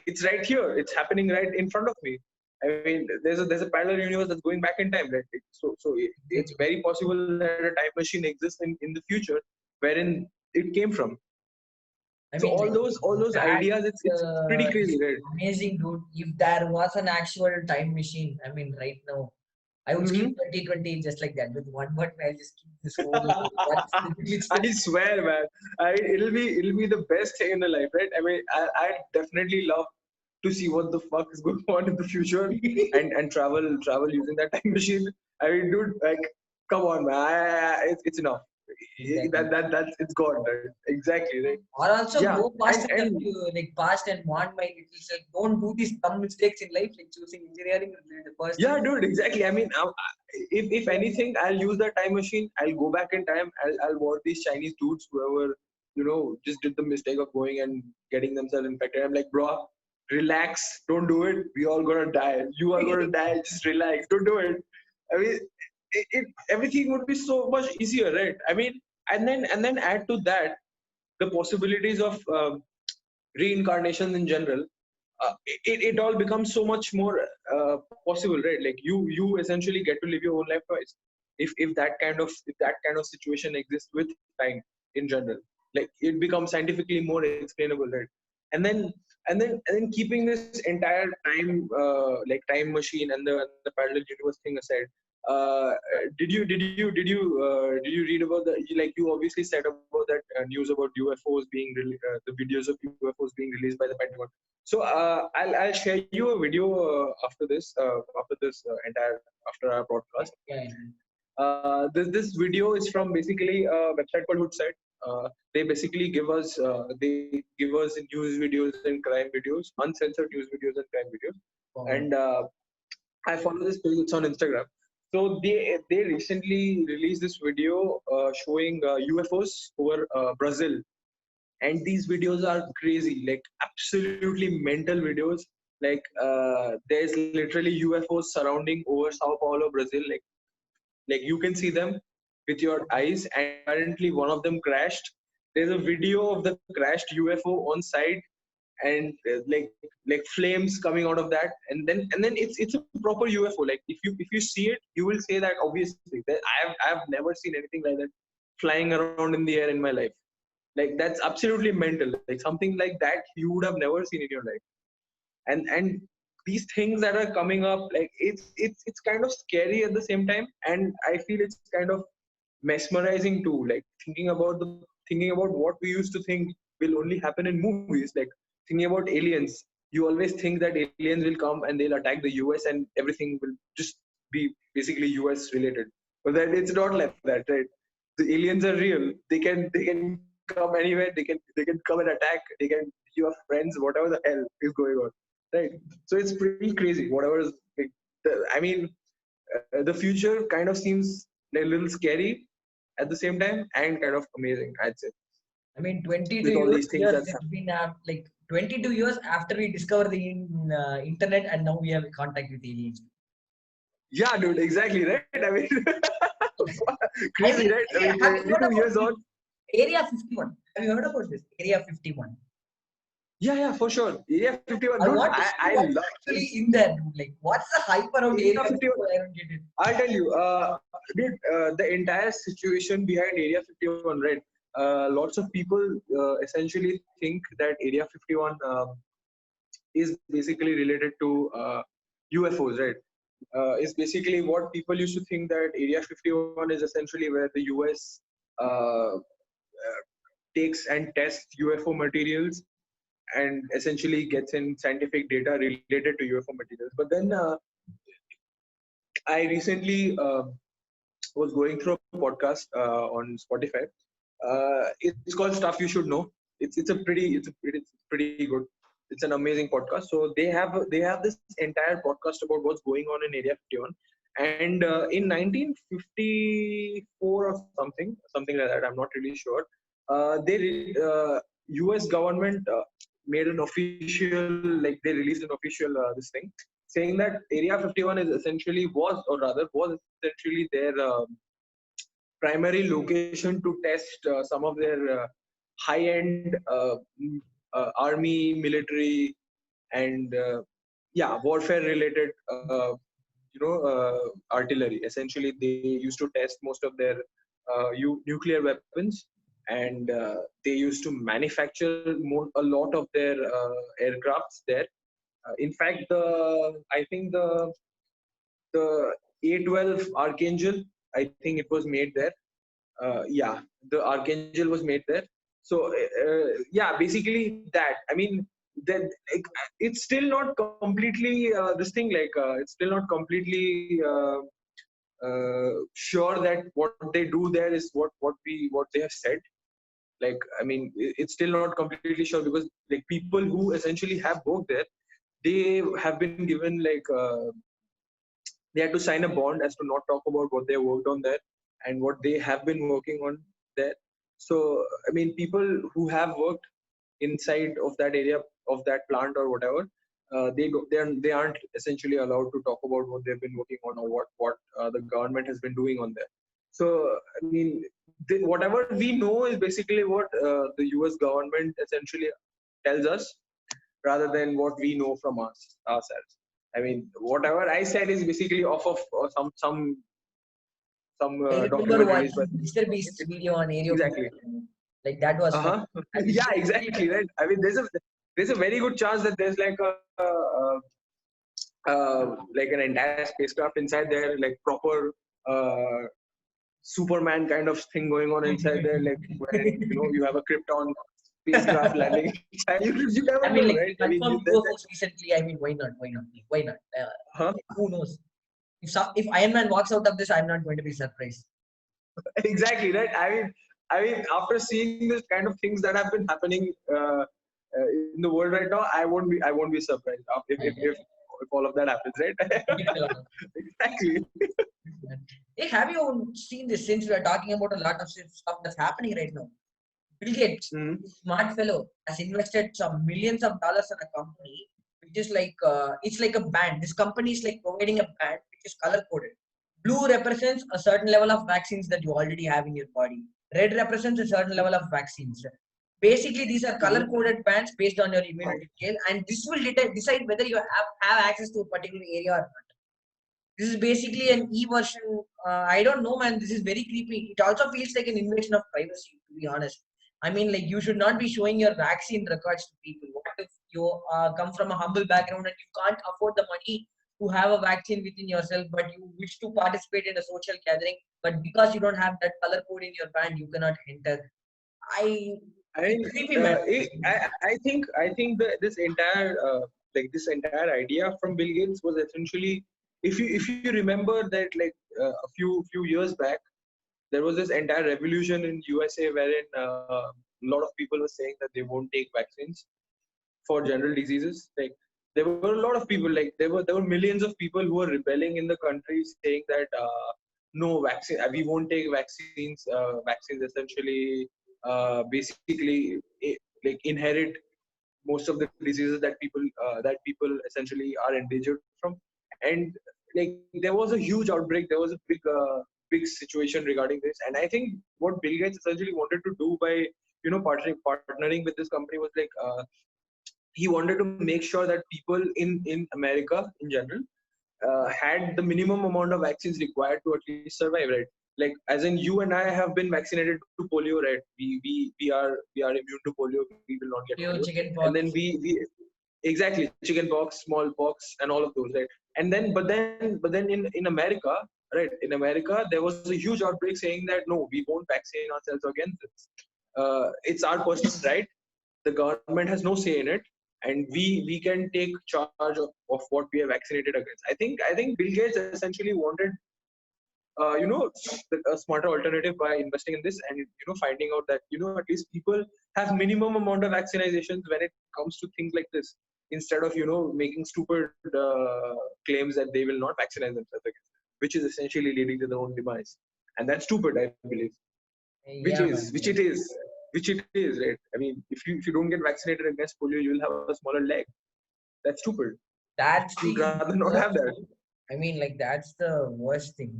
S2: it's right here. It's happening right in front of me. I mean, there's a parallel universe that's going back in time, right? It's very possible that a time machine exists in the future, wherein it came from.
S1: I
S2: So
S1: mean, like,
S2: all those
S1: that
S2: ideas, it's pretty
S1: is
S2: crazy, right?
S1: amazing, dude. If there was an actual time machine, I mean, right now, I would skip
S2: Mm-hmm.
S1: 2020 just like that with one button. I'll just keep this whole what's the
S2: I swear, man. It'll be the best thing in the life, right? I mean, I definitely love to see what the fuck is going on in the future and travel using that time machine. I mean, dude, like, come on, man. It's enough.
S1: Exactly.
S2: That's it's gone, right? Exactly, right?
S1: Or also
S2: Yeah,
S1: go past enough
S2: and
S1: to like past and warn my little self. Don't do these dumb mistakes in life, like choosing engineering in the first
S2: yeah,
S1: year.
S2: dude, exactly. I mean, if anything, I'll use that time machine. I'll go back in time. I'll warn these Chinese dudes, whoever just did the mistake of going and getting themselves infected. I'm like, bro, relax, don't do it. We all gonna die. You are gonna die. Just relax, don't do it. I mean, everything would be so much easier, right? I mean, and then add to that the possibilities of reincarnation in general. It all becomes so much more possible, right? Like you essentially get to live your own life twice if that kind of situation exists with time in general. Like it becomes scientifically more explainable, right? And then keeping this entire time machine and the parallel universe thing aside, did you read about like you obviously said about that news about UFOs the videos of UFOs being released by the Pentagon. So I'll share you a video after our podcast.
S1: Yeah.
S2: This video is from basically a website called Hoodsite. They basically give us news videos and crime videos, uncensored news videos and crime videos.
S1: Wow.
S2: And I follow this page. It's on Instagram. So they recently released this video showing UFOs over Brazil, and these videos are crazy, like absolutely mental videos. Like there's literally UFOs surrounding over Sao Paulo, Brazil. Like you can see them with your eyes, and apparently one of them crashed. There's a video of the crashed UFO on site, and like flames coming out of that, and then it's a proper UFO. Like if you see it, you will say that obviously that I have never seen anything like that flying around in the air in my life. Like that's absolutely mental. Like something like that you would have never seen in your life. And these things that are coming up, like it's kind of scary at the same time, and I feel it's kind of mesmerizing too. Like thinking about what we used to think will only happen in movies. Like thinking about aliens, you always think that aliens will come and they'll attack the US and everything will just be basically US related. But then it's not like that, right? The aliens are real. They can come anywhere. They can come and attack. You have friends, whatever the hell is going on, right? So it's pretty crazy. Whatever is like, I mean, the future kind of seems like a little scary at the same time and kind of amazing, I'd say,
S1: I mean, 22
S2: with all these things
S1: years
S2: that's
S1: it's
S2: happening.
S1: been like 22 years after we discovered the internet, and now we have contact with aliens.
S2: Yeah, dude, exactly, right? I mean,
S1: I
S2: crazy,
S1: mean,
S2: right? I
S1: hey,
S2: mean,
S1: have you heard
S2: 22
S1: about
S2: years
S1: this
S2: on.
S1: Area 51? Have you heard about this Area 51?
S2: Yeah, for sure. Area 51,
S1: I
S2: dude.
S1: want to
S2: I,
S1: see
S2: I
S1: what's
S2: love
S1: actually in there, dude. Like, what's the hype around
S2: Area
S1: Area
S2: 51.
S1: 51? I don't get it.
S2: I'll tell you, dude, the entire situation behind Area 51, right? Lots of people essentially think that Area 51 is basically related to UFOs, right? Is basically what people used to think that Area 51 is essentially where the US takes and tests UFO materials and essentially gets in scientific data related to UFO materials. But then I recently was going through a podcast on Spotify. It's called Stuff You Should Know. It's pretty good. It's an amazing podcast. So they have this entire podcast about what's going on in Area 51. And in 1954 or something like that, I'm not really sure. U.S. government made an official, like they released an official this thing. saying that Area 51 is essentially was essentially their primary location to test some of their high-end army, military, and warfare related artillery. Essentially, they used to test most of their nuclear weapons, and they used to manufacture a lot of their aircrafts there. In fact, I think the A-12 Archangel, I think it was made there. The Archangel was made there. So basically that. I mean, that like, it's still not completely this thing. It's still not completely sure that what they do there is what they have said. Like, I mean, it's still not completely sure, because like people who essentially have worked there, they have been given they had to sign a bond as to not talk about what they worked on there and what they have been working on there. So, I mean, people who have worked inside of that area of that plant or whatever, they aren't essentially allowed to talk about what they've been working on or what the government has been doing on there. So, I mean, whatever we know is basically what the US government essentially tells us, rather than what we know from ourselves. I mean, whatever I said is basically off of some
S1: I remember
S2: documentaries,
S1: watching
S2: but
S1: Mr. Beast's video on Area
S2: exactly.
S1: 51. Like that was fun.
S2: Yeah, exactly, right. I mean, there's a very good chance that there's like like an entire spacecraft inside there, like proper Superman kind of thing going on inside there, like wherein you have a Krypton spacecraft landing inside. You never
S1: I mean,
S2: know,
S1: like
S2: right? I mean,
S1: confirmed UFOs recently. I mean, why not? Why not? Why not?
S2: huh?
S1: Who knows? If Iron Man walks out of this, I'm not going to be surprised.
S2: Exactly, right. I mean, after seeing this kind of things that have been happening in the world right now, I won't be surprised if all of that happens, right? Exactly.
S1: Hey, have you seen this? Since we are talking about a lot of stuff that's happening right now, Bill Gates,
S2: Mm-hmm.
S1: smart fellow, has invested some millions of dollars in a company which is like it's like a band. This company is like providing a band which is color coded. Blue represents a certain level of vaccines that you already have in your body. Red represents a certain level of vaccines. Basically, these are color coded bands based on your immunity scale, and this will decide whether you have access to a particular area or not. This is basically an e-version. I don't know, man. This is very creepy. It also feels like an invasion of privacy, to be honest. I mean, like, you should not be showing your vaccine records to people. What if you come from a humble background and you can't afford the money to have a vaccine within yourself, but you wish to participate in a social gathering, but because you don't have that color code in your band, you cannot enter. I
S2: I
S1: It's
S2: mean,
S1: creepy, man.
S2: I think that this entire idea from Bill Gates was essentially, if you remember that, like a few years back, there was this entire revolution in USA wherein a lot of people were saying that they won't take vaccines for general diseases. Like, there were a lot of people, like there were millions of people who were rebelling in the country, saying that no vaccine, we won't take vaccines. Vaccines essentially basically like inherit most of the diseases that people essentially are endangered from. And like, there was a huge outbreak, there was a big situation regarding this. And I think what Bill Gates essentially wanted to do by partnering with this company was like, he wanted to make sure that people in America in general had the minimum amount of vaccines required to at least survive, right? Like, as in, you and I have been vaccinated to polio, right? We are immune to polio. We will not get polio.
S1: Chicken
S2: And then
S1: pox.
S2: we exactly, chicken pox, smallpox, and all of those, right? And then, but then in America, right? In America, there was a huge outbreak saying that no, we won't vaccine ourselves against this. It's our personal right. The government has no say in it, and we can take charge of what we are vaccinated against. I think Bill Gates essentially wanted a smarter alternative by investing in this, and finding out that at least people have minimum amount of vaccinations when it comes to things like this, instead of making stupid claims that they will not vaccinate themselves against, which is essentially leading to their own demise. And that's stupid, I believe. which
S1: Yeah,
S2: is
S1: man.
S2: which it is which it is, right? I mean, if you don't get vaccinated against polio, you will have a smaller leg. That's stupid.
S1: That's
S2: You'd
S1: the
S2: rather not
S1: worst
S2: have that.
S1: thing. I mean, like that's the worst thing.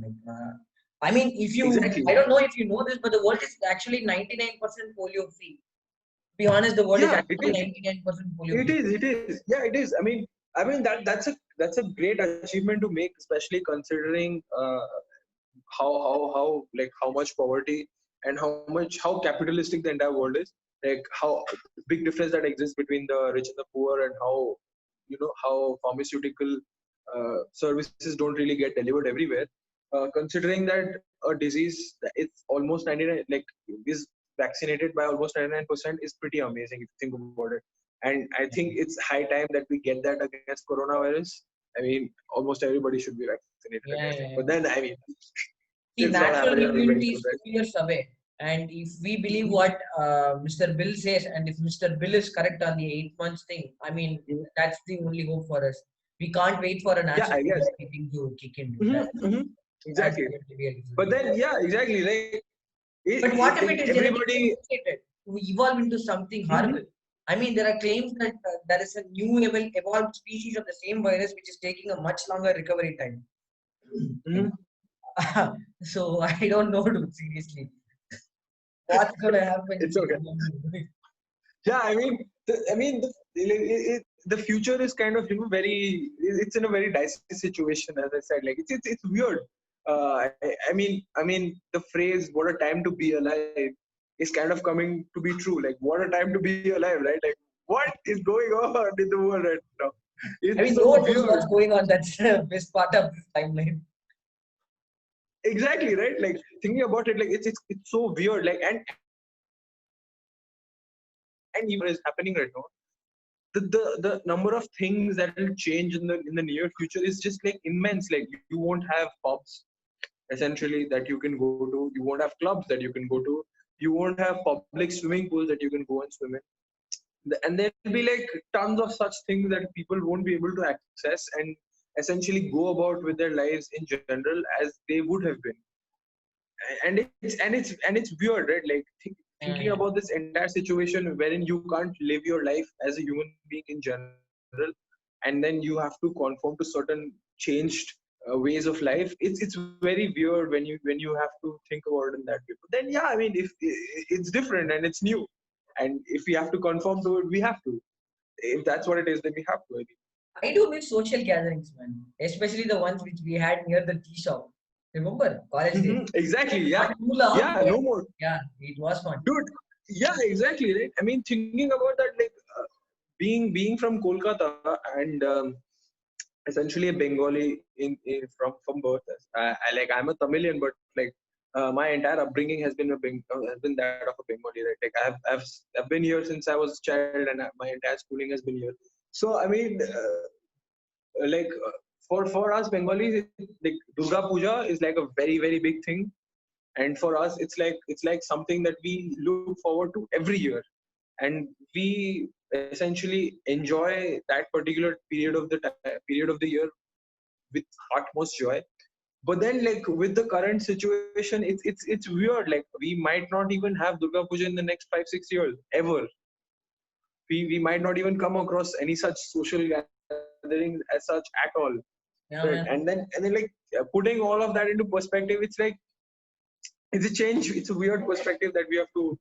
S1: I mean, if you,
S2: Exactly.
S1: I don't know if you know this, but the world is actually 99% polio free. To be honest, the world is
S2: Yeah, it
S1: actually
S2: is.
S1: 99% polio
S2: It
S1: free.
S2: is. It is. Yeah, it is. I mean that's a great achievement to make, especially considering how much poverty and how capitalistic the entire world is. Like how big difference that exists between the rich and the poor, and how pharmaceutical services don't really get delivered everywhere. Considering that a disease that it's almost 99, like, is vaccinated by almost 99% is pretty amazing if you think about it. And I think it's high time that we get that against coronavirus. I mean, almost everybody should be vaccinated against
S1: Yeah,
S2: it.
S1: yeah,
S2: But
S1: yeah.
S2: then, I mean,
S1: See,
S2: it's not
S1: natural
S2: happening very
S1: immunity
S2: soon,
S1: is
S2: right?
S1: 2 years away. And if we believe what Mr. Bill says, and if Mr. Bill is correct on the 8 months thing, I mean, that's the only hope for us. We can't wait for a
S2: Yeah,
S1: natural
S2: I guess.
S1: thing to kick in. That's
S2: Exactly.
S1: going to be a different
S2: But
S1: thing.
S2: then, yeah, exactly. Like,
S1: But what if it is genetically
S2: everybody.
S1: mutated to evolve into something
S2: Mhm,
S1: horrible? I mean, there are claims that there is a new evolved species of the same virus which is taking a much longer recovery time.
S2: mhm.
S1: So I don't know, dude, seriously. What's gonna happen?
S2: It's okay. Yeah, the future is kind of, it's in a very dicey situation, as I said. Like, it's weird. The phrase "what a time to be alive" is kind of coming to be true. Like, what a time to be alive, right? Like, what is going on in the world right now?
S1: I
S2: It's
S1: mean,
S2: so
S1: no one knows
S2: weird.
S1: what's going on. That's the best part of this timeline.
S2: Exactly, right? Like, thinking about it, like, it's so weird. Like, and even is happening right now. The number of things that will change in the near future is just like immense. Like, you won't have pubs essentially that you can go to. You won't have clubs that you can go to. You won't have public swimming pools that you can go and swim in. And there'll be like tons of such things that people won't be able to access and essentially go about with their lives in general as they would have been. And it's weird, right? Like,
S1: Yeah,
S2: thinking
S1: yeah.
S2: about this entire situation wherein you can't live your life as a human being in general, and then you have to conform to certain changed ways of life. It's very weird when you have to think about it in that way. But then, yeah, I mean, if it's different and it's new, and if we have to conform to it, we have to. If that's what it is, then we have to, I think.
S1: I do miss social gatherings, man. Especially the ones which we had near the tea shop. Remember? College days.
S2: Exactly, yeah.
S1: Not too long,
S2: Yeah,
S1: but
S2: no more.
S1: yeah, it was fun.
S2: Dude, yeah, exactly, right? I mean, thinking about that, like, being from Kolkata, and essentially a Bengali from birth. I'm a Tamilian, but like, my entire upbringing has been that of a Bengali, right? Like, I've been here since I was a child, and my entire schooling has been here. So I mean, like, for us Bengalis, like, Durga Puja is like a very very big thing, and for us it's like something that we look forward to every year, and we essentially enjoy that particular period of the year with utmost joy. But then, like, with the current situation, it's weird. Like, we might not even have Durga Puja in the next 5-6 years ever. We might not even come across any such social gatherings as such at all, right?
S1: Yeah,
S2: And then, like, putting all of that into perspective, it's a change. It's a weird perspective that we have to,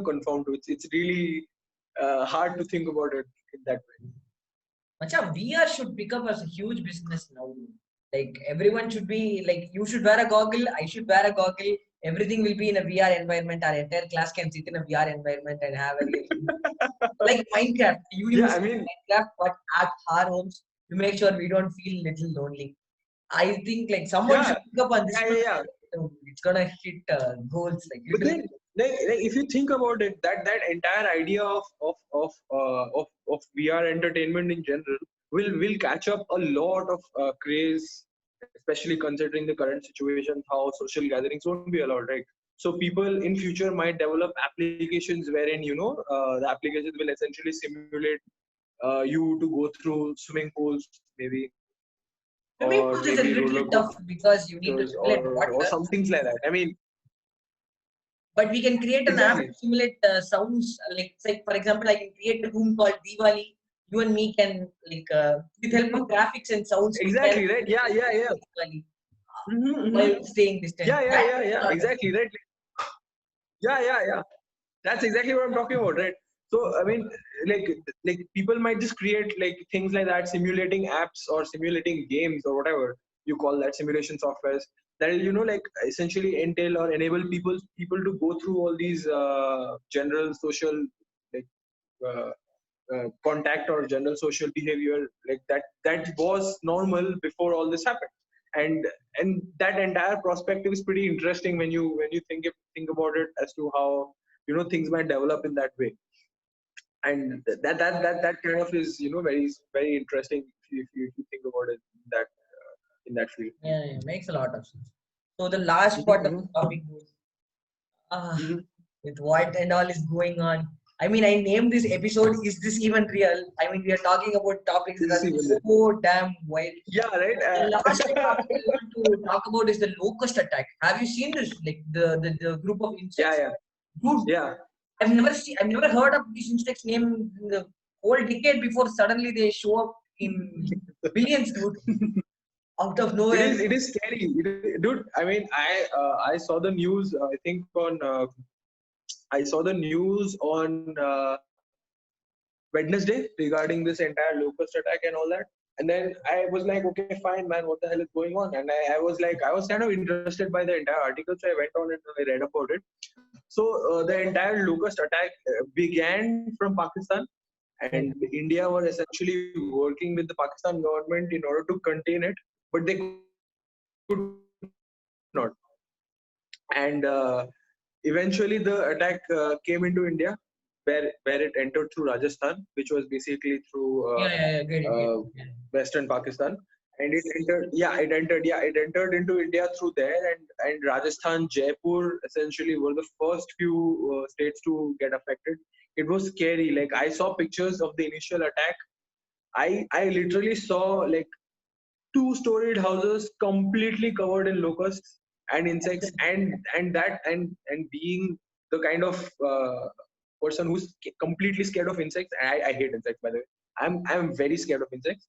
S2: conform to. It's really hard to think about it in that way.
S1: Macha, VR should become a huge business now. Like everyone should be like, you should wear a goggle, I should wear a goggle. Everything will be in a VR environment. Our entire class can sit in a VR environment and have a like Minecraft,
S2: Yeah, I
S1: universal
S2: mean,
S1: Minecraft, but at our homes to make sure we don't feel little lonely. I think like someone
S2: yeah,
S1: should pick up on this
S2: yeah,
S1: one.
S2: yeah, yeah.
S1: It's gonna hit goals like
S2: But then,
S1: literally.
S2: like, if you think about it, that entire idea of VR entertainment in general will catch up a lot of craze, especially considering the current situation, how social gatherings won't be allowed, right? So people in future might develop applications wherein, the applications will essentially simulate you to go through swimming pools,
S1: Swimming
S2: or
S1: pools is a
S2: maybe
S1: little
S2: roller
S1: tough because you need to
S2: coasters,
S1: simulate
S2: or
S1: water.
S2: some things like that. I mean,
S1: But we can create an app
S2: exactly.
S1: to simulate sounds. Like, say, for example, I can create a room called Diwali. you and me can like with help of graphics and sounds we can
S2: Exactly, right? Yeah, yeah, yeah.
S1: virtually
S2: Mm-hmm.
S1: while staying distant.
S2: Yeah, yeah,
S1: That
S2: yeah,
S1: makes a
S2: yeah.
S1: lot of
S2: Exactly, right? Yeah, yeah, yeah. That's exactly what I'm talking about, right? So I mean, like like people might just create like things like that, simulating apps or simulating games or whatever you call that, simulation softwares that will, like essentially entail or enable people to go through all these general social like uh, contact or general social behavior like that was normal before all this happened. And that entire perspective is pretty interesting when you think about it as to how things might develop in that way. And that kind of is very very interesting if you think about it in that field.
S1: yeah, yeah, makes a lot of sense. So the last part of the
S2: Mm-hmm,
S1: topic goes
S2: mm-hmm.
S1: with what and all is going on. I mean, I named this episode "Is This Even Real?" I mean, we are talking about topics that
S2: This
S1: are
S2: is even there.
S1: so damn wild.
S2: Yeah, right.
S1: The last topic I want to talk about is the locust attack. Have you seen this? Like the group of
S2: Yeah,
S1: insects?
S2: yeah,
S1: Dude,
S2: yeah.
S1: I've never heard of these insects name in the whole decade before suddenly they show up in billions, dude, out of
S2: It
S1: nowhere.
S2: is. It is scary, dude. I mean, I saw the news. I think on I saw the news on Wednesday regarding this entire locust attack and all that. And then I was like, okay, fine, man, what the hell is going on? And I was like, I was kind of interested by the entire article, so I went on and I read about it. So the entire locust attack began from Pakistan, and
S1: Okay.
S2: India was essentially working with the Pakistan government in order to contain it, but they could not. And eventually, the attack came into India, where it entered through Rajasthan, which was basically through
S1: Yeah, yeah, yeah, get
S2: uh,
S1: it, get it. Yeah.
S2: Western Pakistan, and it entered into India through there, and Rajasthan, Jaipur, essentially were the first few states to get affected. It was scary. Like I saw pictures of the initial attack. I literally saw like two-storied houses completely covered in locusts and insects, and being the kind of person who's completely scared of insects. I hate insects, by the way. I'm very scared of insects,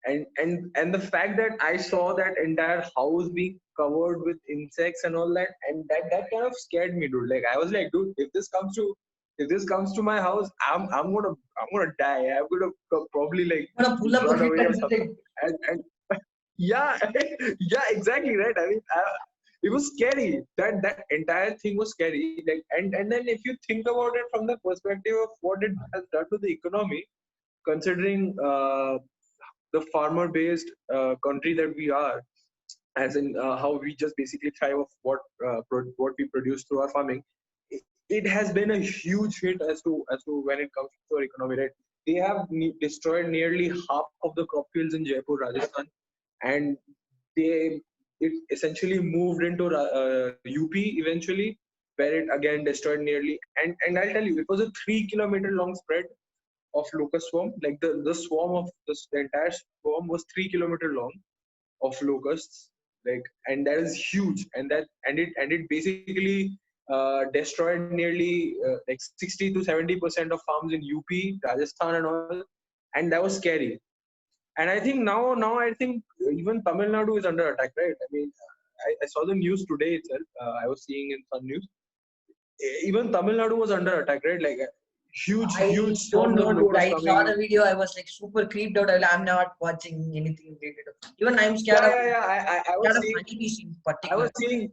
S2: and the fact that I saw that entire house being covered with insects and all that, and that kind of scared me, dude. Like I was like, dude, if this comes to my house, I'm gonna die. I'm gonna probably like
S1: I'm gonna pull up a
S2: run
S1: fit
S2: away or
S1: and
S2: something.
S1: say,
S2: And yeah, yeah, exactly right. I mean, it was scary. That entire thing was scary. Like, and then if you think about it from the perspective of what it has done to the economy, considering the farmer-based country that we are, as in how we just basically thrive of what we produce through our farming, it has been a huge hit as to when it comes to our economy. Right, they have destroyed nearly half of the crop fields in Jaipur, Rajasthan, and they it essentially moved into UP eventually, where it again destroyed nearly. And I'll tell you, it was a 3 kilometer long spread of locust swarm. Like the swarm of the entire swarm was 3 kilometer long of locusts. Like, and that is huge. And it basically destroyed nearly like 60 to 70% of farms in UP, Rajasthan, and all. And that was scary. And I think now I think even Tamil Nadu is under attack, right? I mean, I saw the news today itself. I was seeing in some news. Even Tamil Nadu was under attack, right? Like huge
S1: I don't
S2: swarms of
S1: know, dude.
S2: locusts
S1: I saw
S2: coming
S1: the
S2: in.
S1: video. I was like super creeped out. I'm not watching anything related. Even I'm
S2: Yeah, yeah, yeah. I
S1: scared
S2: was
S1: of
S2: seeing,
S1: honeybees in
S2: I was
S1: particular.
S2: seeing,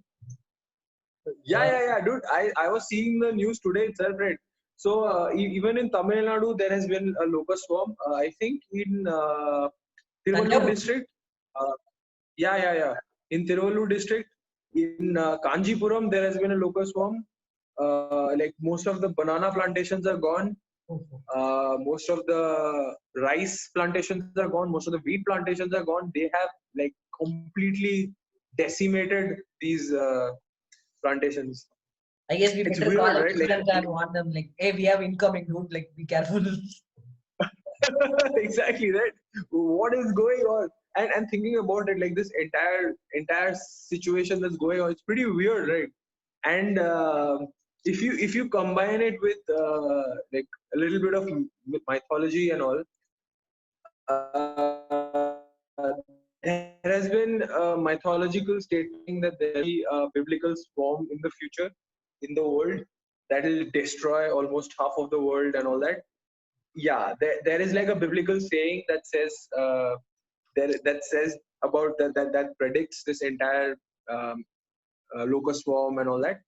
S2: yeah,
S1: Uh,
S2: yeah, yeah, dude. I was seeing the news today itself, right? So even in Tamil Nadu, there has been a locust swarm. I think in Tiruvallur
S1: Tanjavur.
S2: district. Uh, yeah, yeah, yeah. In Tiruvallur district, in Kanjipuram, there has been a locust swarm. Like most of the banana plantations are gone. Most of the rice plantations are gone. Most of the wheat plantations are gone. They have like completely decimated these plantations.
S1: I guess we
S2: It's
S1: better call
S2: weird,
S1: our
S2: right?
S1: parents and warn them like, hey, we have incoming, dude. Like, be careful.
S2: Exactly right. What is going on? And thinking about it, like this entire situation that's going on, it's pretty weird, right? And if you combine it with like a little bit of mythology and all, there has been a mythological statement that there will be a biblical swarm in the future in the world that will destroy almost half of the world and all that. Yeah, there is like a biblical saying that says that says about that predicts this entire um, locust swarm and all that.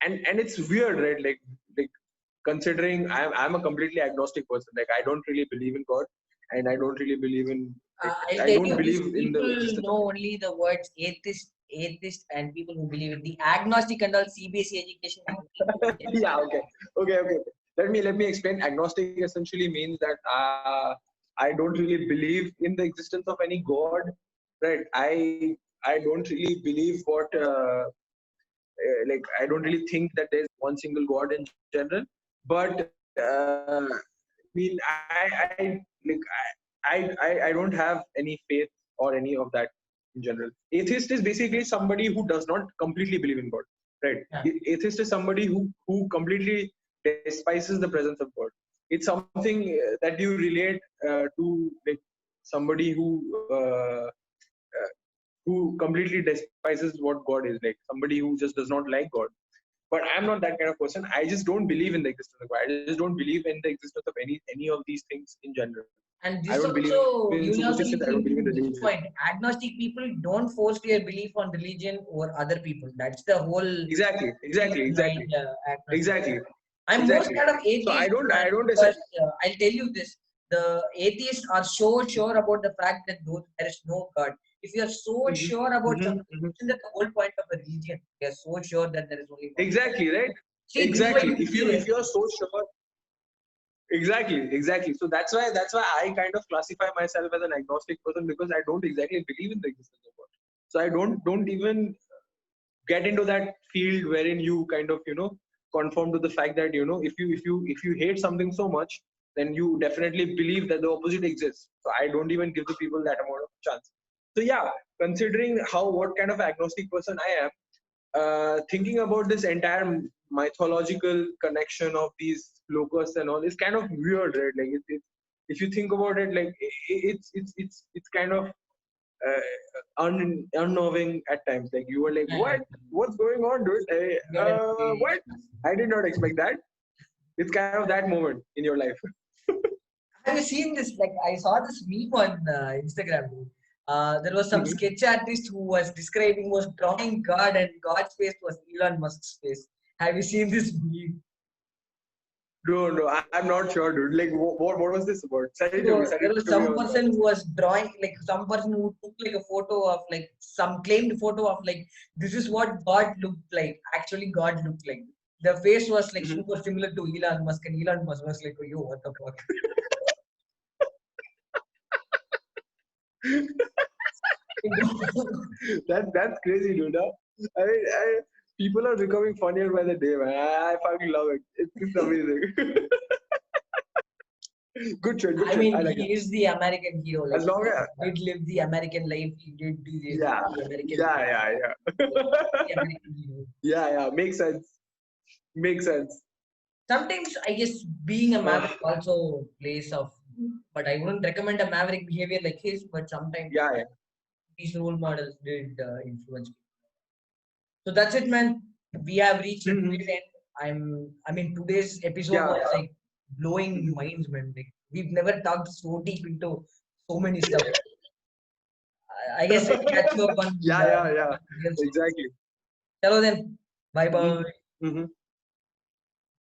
S2: And it's weird, right? Like considering I'm a completely agnostic person. Like I don't really believe in God, and I don't really believe in
S1: I'll
S2: I
S1: tell
S2: don't
S1: you this:
S2: believe in the
S1: people
S2: existence of
S1: know only the words atheist, and people who believe in the agnostic and all CBSE education.
S2: God. Yeah, okay. Let me explain. Agnostic essentially means that I don't really believe in the existence of any God, right? I don't really believe what like I don't really think that there's one single God in general. But I mean, I don't have any faith or any of that in general. Atheist is basically somebody who does not completely believe in God, right?
S1: Yeah.
S2: Atheist is somebody who completely despises the presence of God. It's something that you relate to like somebody uh, who completely despises what God is, like somebody who just does not like God. But I'm not that kind of person. I just don't believe in the existence of God. I just don't believe in the existence of any of these things in general.
S1: And
S2: I
S1: this
S2: don't believe in
S1: also, you will
S2: superstitions.
S1: also
S2: I
S1: need
S2: don't
S1: to
S2: believe in
S1: include
S2: religion.
S1: this point. Agnostic people don't force their belief on religion or other people. That's the whole
S2: Exactly, exactly,
S1: behind
S2: exactly,
S1: agnostic.
S2: exactly,
S1: I'm more
S2: exactly.
S1: scared of
S2: So I
S1: atheists,
S2: don't,
S1: man,
S2: I don't.
S1: because I'll tell you this: the atheists are so sure about the fact that there is no God. If you are so
S2: Mhm,
S1: sure about
S2: mhm,
S1: something,
S2: mhm.
S1: isn't that the whole point of a religion? You are so sure that there is only one God.
S2: Exactly, right?
S1: See, this is why
S2: Exactly.
S1: you
S2: If
S1: believe
S2: you
S1: in
S2: if you are so sure. Exactly. So that's why I kind of classify myself as an agnostic person because I don't exactly believe in the existence of God. So I don't even get into that field wherein you kind of conform to the fact that if you hate something so much, then you definitely believe that the opposite exists. So I don't even give the people that amount of chance. So yeah, considering how what kind of agnostic person I am, thinking about this entire mythological connection of these locusts and all is kind of weird, right? Like if you think about it, like it's kind of unnerving at times. Like you were like,
S1: yeah,
S2: what's going on, dude?
S1: yeah,
S2: What? I did not expect that. It's kind of that moment in your life.
S1: have you seen this? Like, I saw this meme on Instagram. There was some
S2: Mhm.
S1: sketch artist who was drawing God, and God's face was Elon Musk's face. Have you seen this meme?
S2: No, I'm not sure, dude. Like, what was this about? Send it to me.
S1: So
S2: Send
S1: there
S2: it
S1: was
S2: to me
S1: some
S2: on.
S1: person who was drawing, like some person who took like a photo of like some claimed photo of like this is what God looked like. Actually, God looked like. The face was like
S2: Mhm.
S1: super similar to Elon Musk, and Elon Musk was like, "Oh, yo, what the fuck?"
S2: That's crazy, dude. Huh? People are becoming funnier by the day, man. I fucking love it. It's amazing. Good trend, good
S1: I
S2: trend. I
S1: mean,
S2: like it.
S1: he is the American hero. Like,
S2: As long as
S1: he did live the American life. He did
S2: yeah,
S1: the American
S2: yeah.
S1: the American hero.
S2: Yeah. Makes sense. Makes sense.
S1: Sometimes I guess being a
S2: Uh,
S1: maverick also plays of, but I wouldn't recommend a maverick behavior like his. But sometimes
S2: yeah.
S1: these role models did influence me. So that's it, man. We have reached
S2: Mhm.
S1: today's end. I mean, today's episode
S2: Yeah.
S1: was like blowing
S2: Mhm.
S1: minds, man. Like we've never talked so deep into so many stuff. I guess I'll catch you up on
S2: Yeah.
S1: real soon.
S2: Exactly.
S1: Hello then. Bye bye.
S2: Hmm